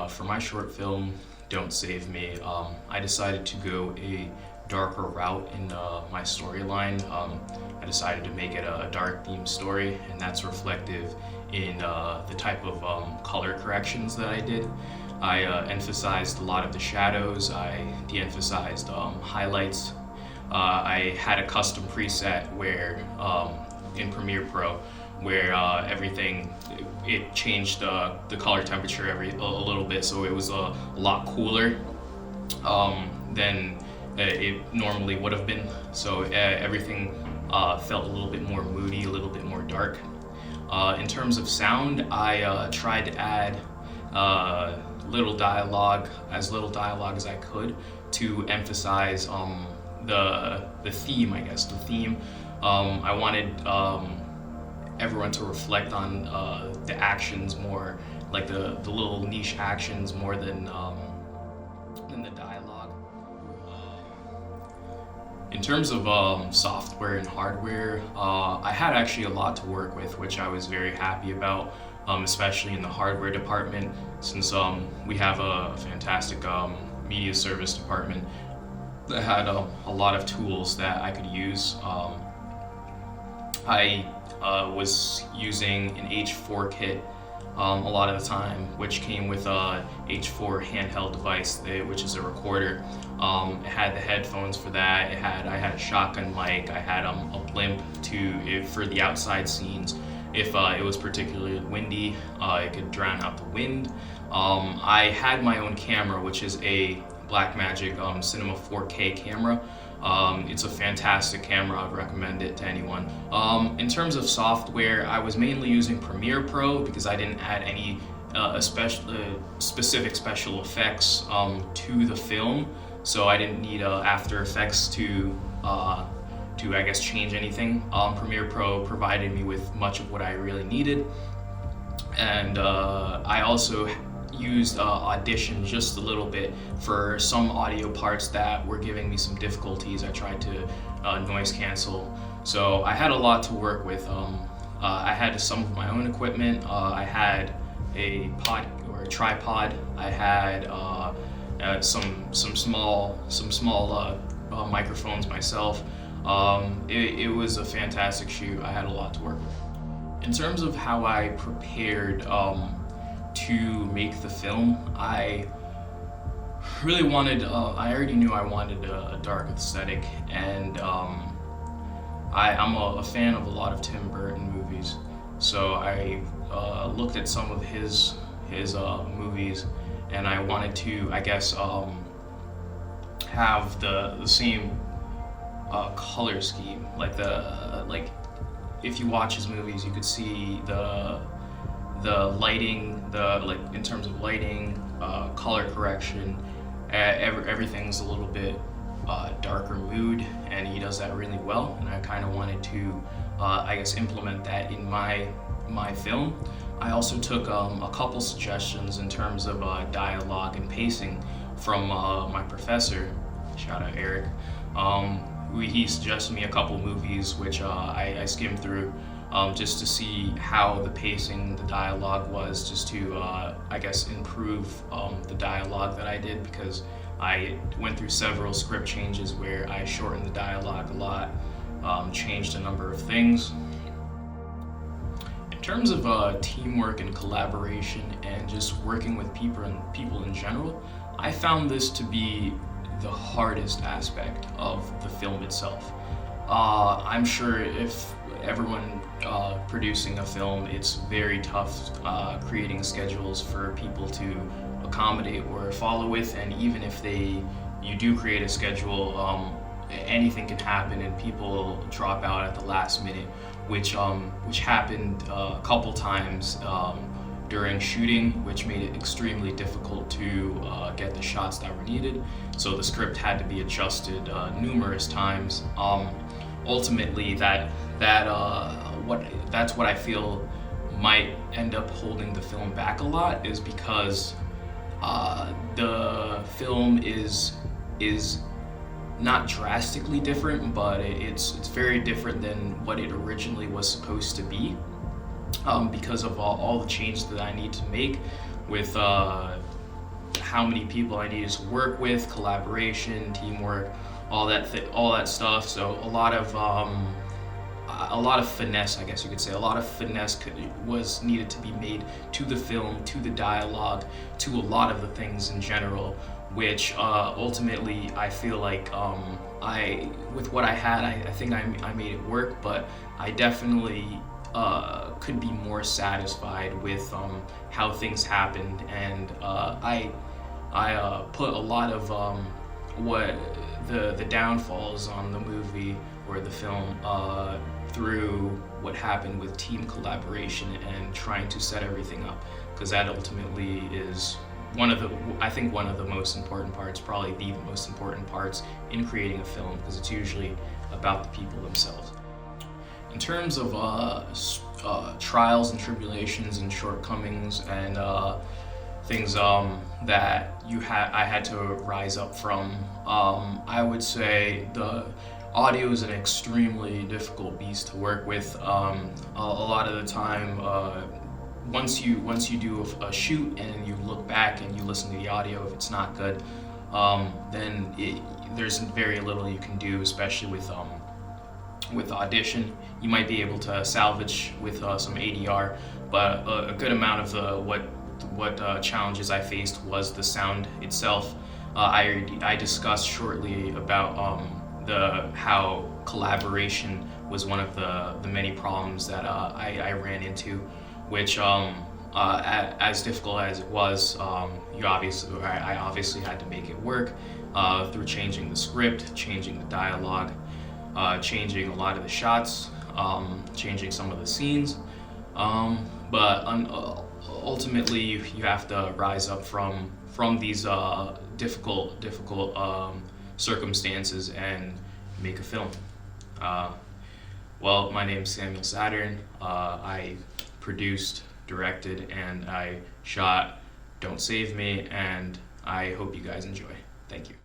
For my short film, Don't Save Me, I decided to go a darker route in my storyline. I decided to make it a dark themed story, and that's reflective in the type of color corrections that I did. I emphasized a lot of the shadows, I de-emphasized highlights. I had a custom preset where in Premiere Pro where everything, it changed the color temperature a little bit, so it was a lot cooler than it normally would have been. So everything felt a little bit more moody, a little bit more dark. In terms of sound, I tried to add little dialogue as I could to emphasize the theme, I guess. The theme. I wanted everyone to reflect on the actions more, like the little niche actions more than the dialogue. In terms of software and hardware, I had actually a lot to work with, which I was very happy about, especially in the hardware department, since we have a fantastic media service department that had a lot of tools that I could use. I was using an H4 kit a lot of the time, which came with a H4 handheld device, which is a recorder. It had the headphones for that. I had a shotgun mic. I had a blimp for the outside scenes. If it was particularly windy, it could drown out the wind. I had my own camera, which is a Blackmagic Cinema 4K camera. It's a fantastic camera. I'd recommend it to anyone. In terms of software, I was mainly using Premiere Pro because I didn't add any specific special effects to the film, so I didn't need After Effects to I guess change anything. Premiere Pro provided me with much of what I really needed, and I also used Audition just a little bit for some audio parts that were giving me some difficulties. I tried to noise cancel, so I had a lot to work with. I had some of my own equipment. I had a tripod. I had some small microphones myself. It was a fantastic shoot. I had a lot to work with. In terms of how I prepared to make the film, I really wanted, I already knew I wanted a dark aesthetic, and I'm a fan of a lot of Tim Burton movies, so I looked at some of his movies, and I wanted to, I guess, have the same color scheme, like if you watch his movies, you could see the lighting, in terms of lighting, color correction, everything's a little bit darker mood, and he does that really well. And I kind of wanted to, I guess, implement that in my film. I also took a couple suggestions in terms of dialogue and pacing from my professor. Shout out Eric. He suggested me a couple movies which I skimmed through. Just to see how the pacing, the dialogue was, just to, I guess, improve the dialogue that I did, because I went through several script changes where I shortened the dialogue a lot, changed a number of things. In terms of teamwork and collaboration and just working with people in general, I found this to be the hardest aspect of the film itself. I'm sure if everyone producing a film, it's very tough creating schedules for people to accommodate or follow with, and even if you do create a schedule, anything can happen and people drop out at the last minute, which happened a couple times during shooting, which made it extremely difficult to get the shots that were needed. So the script had to be adjusted numerous times. Ultimately, that's what I feel might end up holding the film back a lot, is because the film is not drastically different, but it's very different than what it originally was supposed to be, because of all the changes that I need to make with how many people I needed to work with, collaboration, teamwork, all that stuff. So a lot of finesse, I guess you could say. A lot of finesse was needed to be made to the film, to the dialogue, to a lot of the things in general, which ultimately I feel like with what I had, I think I made it work, but I definitely could be more satisfied with how things happened, and I put a lot of what the downfalls on the movie or the film through what happened with team collaboration and trying to set everything up, because that ultimately is one of the most important parts, probably the most important parts in creating a film, because it's usually about the people themselves. In terms of trials and tribulations and shortcomings and things that I had to rise up from, I would say the audio is an extremely difficult beast to work with. A lot of the time, once you do a shoot and you look back and you listen to the audio, if it's not good, then there's very little you can do, especially with audition. You might be able to salvage with some ADR, but a good amount of what challenges I faced was the sound itself. I discussed shortly about how collaboration was one of the many problems that I ran into, which as difficult as it was, I obviously had to make it work through changing the script, changing the dialogue, changing a lot of the shots, changing some of the scenes, but ultimately you have to rise up from these difficult circumstances and make a film. Well, my name's Sam Saturne. I produced, directed, and I shot Don't Save Me, and I hope you guys enjoy. Thank you.